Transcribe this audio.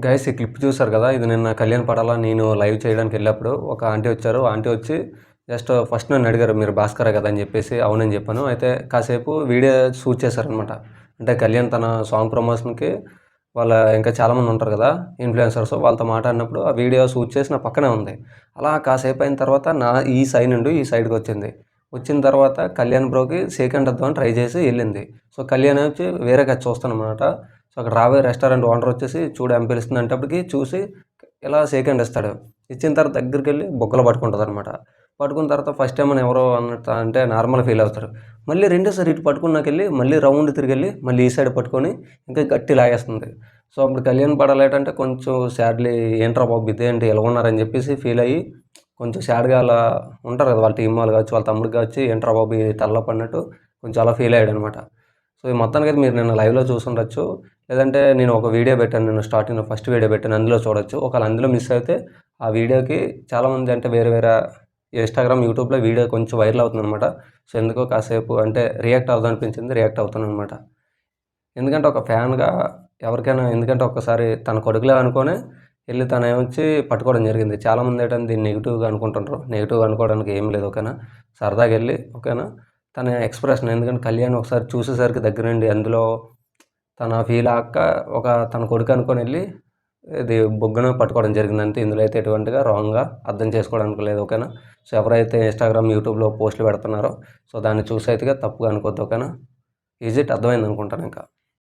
Guys ఈ clip చూసారు కదా! ఇది నిన్న కళ్యాణ్ పడాల నేను లైవ్ చేయడానికి వెళ్ళినప్పుడు ఒక ఆంటీ వచ్చారు. ఆంటీ వచ్చి జస్ట్ ఫస్ట్ నన్ను అడిగారు, "మీరు భాస్కరే కదా?" అని చెప్పేసి అవునని చెప్పాను. అయితే కాసేపు వీడియో షూట్ చేశారనమాట. అంటే కళ్యాణ్ తన సాంగ్ ప్రమోషన్‌కి వాళ్ళ ఇంకా చాలామంది ఉంటారు కదా! ఇన్‌ఫ్లుయెన్సర్స్ వాళ్ళతో మాట్లాడినప్పుడు ఆ వీడియో షూట్ చేసి నా పక్కనే ఉంది. అలా కాసేపు అయిన తర్వాత ఈ సైడ్ నుండి ఈ సైడ్‌కొచ్చింది. వచ్చిన తర్వాత కళ్యాణ్ బ్రోకి షేక్ హ్యాండ్ ఇద్దామని ట్రై చేసి వెళ్ళింది. సో, కళ్యాణ్ వచ్చి వేరేగా చూస్తాననమాట. సో, అక్కడ రాబోయే రెస్టారెంట్ ఓనర్ వచ్చేసి చూడు ఆమె పిలుస్తుంది అనేటప్పటికి చూసి ఇలా షేక్ హ్యాండ్ ఇస్తాడు. ఇచ్చిన తర్వాత దగ్గరికెళ్ళి బుగ్గలు పట్టుకుంటుందనమాట. పట్టుకున్న తర్వాత ఫస్ట్ టైమ్ ఎవరో అన్నట్టు అంటే నార్మల్ ఫీల్ అవుతారు. మళ్ళీ రెండోసారి ఇటు పట్టుకున్నాకెళ్ళి మళ్ళీ రౌండ్ తిరిగెళ్ళి మళ్ళీ ఈ సైడ్ పట్టుకొని ఇంకా గట్టి లాగేస్తుంది. సో, అప్పుడు కళ్యాణ్ పడాలేటంటే కొంచెం సాడ్‌లీ ఏంట్రా బాబు ఇదేంటి ఇలా ఉన్నారని చెప్పేసి ఫీల్ అయ్యి కొంచెం సాడ్‌గా అలా ఉంటారు కదా! వాళ్ళ టీమ్ వాళ్ళు కావచ్చు, వాళ్ళ తమ్ముడు కావచ్చు, ఏంట్రా బాబు ఇది తలనొప్పి పడినట్టు కొంచెం అలా ఫీల్ అయ్యాడనమాట. సో, ఈ మొత్తానికైతే మీరు నిన్న లైవ్‌లో చూసుండొచ్చు. లేదంటే నేను ఒక వీడియో పెట్టాను. నేను స్టార్టింగ్‌లో ఫస్ట్ వీడియో పెట్టాను. అందులో చూడొచ్చు. ఒకవేళ అందులో మిస్ అయితే ఆ వీడియోకి చాలామంది అంటే వేరే వేరే ఇన్‌స్టాగ్రామ్, యూట్యూబ్‌లో వీడియో కొంచెం వైరల్ అవుతుందనమాట. సో, ఎందుకో కాసేపు అంటే రియాక్ట్ అవుదామనిపించింది. రియాక్ట్ అవుతాననమాట. ఎందుకంటే ఒక ఫ్యాన్‌గా ఎవరికైనా ఎందుకంటే ఒక్కసారి తన కొడుకులే అనుకోని ఎళ్లి తనేమొచ్చి పట్టుకోవడం జరిగింది. చాలామంది ఏంటంటే దీన్ని నెగెటివ్‌గా అనుకుంటుంటారు. నెగెటివ్‌గా అనుకోవడానికి ఏం లేదు ఓకేనా. సరదాగా ఎళ్లి ఓకేనా. తన ఎక్స్‌ప్రెషన్ ఎందుకంటే కళ్యాణ్ ఒకసారి చూసేసరికి దగ్గరుండి అందులో తన ఫీల్ అవ్వక తన కొడుకు అనుకోనెళ్ళి ఇది బొగ్గున పట్టుకోవడం జరిగింది అంతే. ఇందులో అయితే ఎటువంటిగా రాంగ్‌గా అర్థం చేసుకోవడానికి లేదు ఓకేనా. సో, ఎవరైతే ఇన్‌స్టాగ్రామ్, యూట్యూబ్‌లో పోస్టులు పెడుతున్నారో సో, దాన్ని చూసి అయితే తప్పుగా అనుకోవద్దు ఓకేనా. ఈజ్ ఇట్ అర్థమైందనుకుంటాను ఇంకా.